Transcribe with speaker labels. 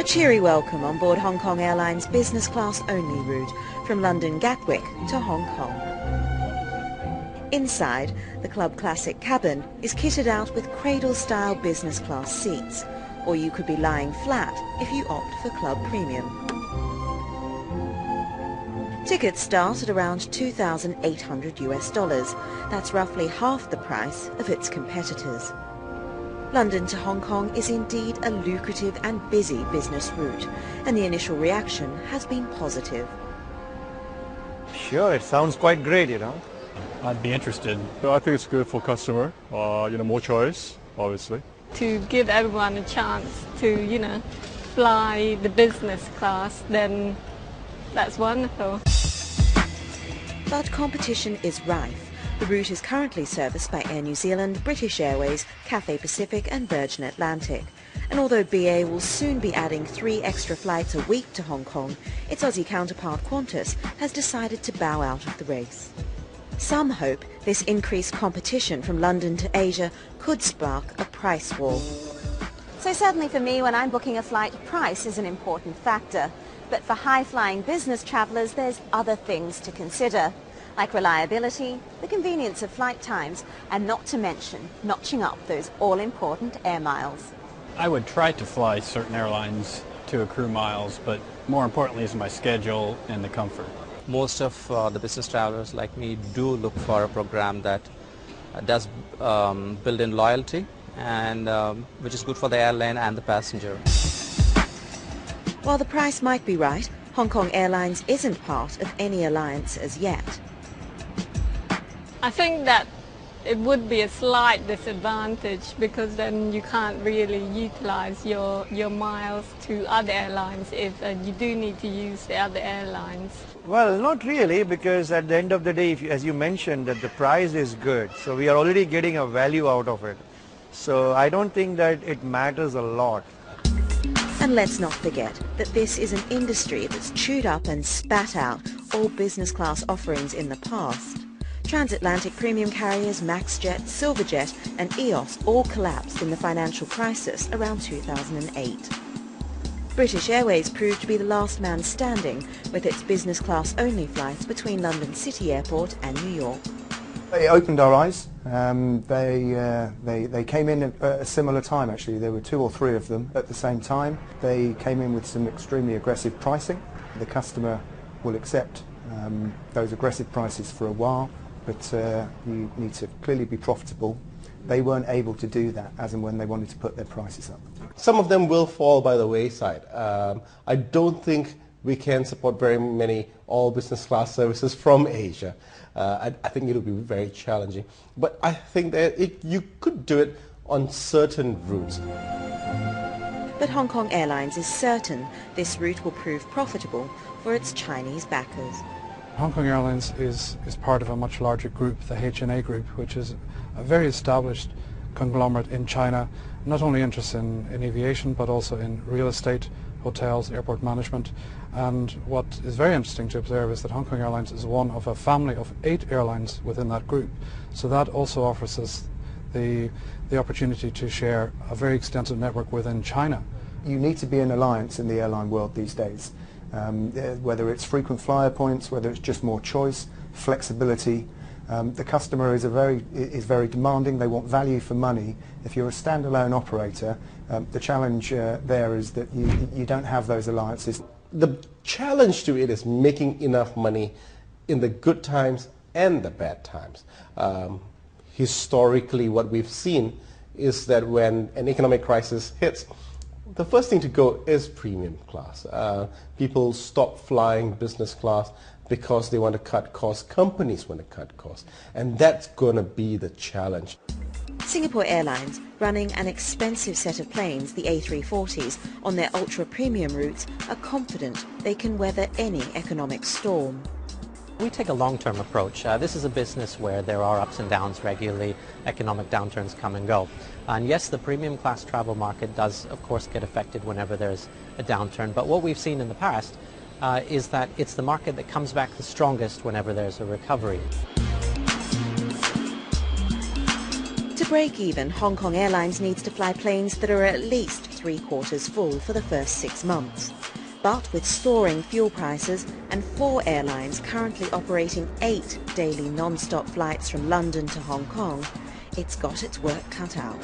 Speaker 1: cheery welcome on board Hong Kong Airlines business class only route from London Gatwick to Hong Kong. Inside, the Club Classic cabin is kitted out with cradle-style business class seats, or you could be lying flat if you opt for Club Premium. Tickets start at around $2,800 US. That's roughly half the price of its competitors. London to Hong Kong is indeed a lucrative and busy business route, and the initial reaction has been positive.
Speaker 2: Sure, it sounds quite great, you know.
Speaker 3: I'd be interested.
Speaker 4: I think it's good for customer, more choice, obviously.
Speaker 5: To give everyone a chance to, fly the business class, then that's wonderful.
Speaker 1: But competition is rife. The route is currently serviced by Air New Zealand, British Airways, Cathay Pacific and Virgin Atlantic. And although BA will soon be adding 3 extra flights a week to Hong Kong, its Aussie counterpart Qantas has decided to bow out of the race. Some hope this increased competition from London to Asia could spark a price war. So certainly for me, when I'm booking a flight, price is an important factor. But for high-flying business travellers, there's other things to consider, like reliability, the convenience of flight times, and not to mention notching up those all-important air miles.
Speaker 3: I would try to fly certain airlines to accrue miles, but more importantly is my schedule and the comfort.
Speaker 6: Most of the business travelers like me do look for a program that does build in loyalty, and which is good for the airline and the passenger.
Speaker 1: While the price might be right, Hong Kong Airlines isn't part of any alliance as yet.
Speaker 5: I think that it would be a slight disadvantage because then you can't really utilize your miles to other airlines if you do need to use the other airlines.
Speaker 2: Well, not really, because at the end of the day, as you mentioned, that the price is good. So we are already getting a value out of it. So I don't think that it matters a lot.
Speaker 1: And let's not forget that this is an industry that's chewed up and spat out all business class offerings in the past. Transatlantic premium carriers MaxJet, Silverjet and EOS all collapsed in the financial crisis around 2008. British Airways proved to be the last man standing with its business class only flights between London City Airport and New York.
Speaker 7: They opened our eyes. They came in at a similar time actually. There were 2 or 3 of them at the same time. They came in with some extremely aggressive pricing. The customer will accept those aggressive prices for a while, but you need to clearly be profitable. They weren't able to do that as and when they wanted to put their prices up.
Speaker 8: Some of them will fall by the wayside. I don't think we can support very many all business class services from Asia. I think it will be very challenging. But I think that you could do it on certain routes.
Speaker 1: But Hong Kong Airlines is certain this route will prove profitable for its Chinese backers.
Speaker 4: Hong Kong Airlines is part of a much larger group, the HNA Group, which is a very established conglomerate in China, not only interested in aviation but also in real estate, hotels, airport management. And what is very interesting to observe is that Hong Kong Airlines is one of a family of 8 airlines within that group. So that also offers us the opportunity to share a very extensive network within China.
Speaker 7: You need to be in alliance in the airline world these days. Whether it's frequent flyer points, whether it's just more choice, flexibility. The customer is very demanding. They want value for money. If you're a standalone operator, the challenge there is that you don't have those alliances.
Speaker 8: The challenge to it is making enough money in the good times and the bad times. Historically, what we've seen is that when an economic crisis hits, the first thing to go is premium class. People stop flying business class because they want to cut costs. Companies want to cut costs. And that's going to be the challenge.
Speaker 1: Singapore Airlines, running an expensive set of planes, the A340s, on their ultra-premium routes, are confident they can weather any economic storm.
Speaker 9: We take a long-term approach. This is a business where there are ups and downs regularly, economic downturns come and go. And yes, the premium class travel market does, of course, get affected whenever there's a downturn. But what we've seen in the past is that it's the market that comes back the strongest whenever there's a recovery.
Speaker 1: To break even, Hong Kong Airlines needs to fly planes that are at least 3/4 full for the first 6 months. But with soaring fuel prices and 4 airlines currently operating 8 daily non-stop flights from London to Hong Kong, it's got its work cut out.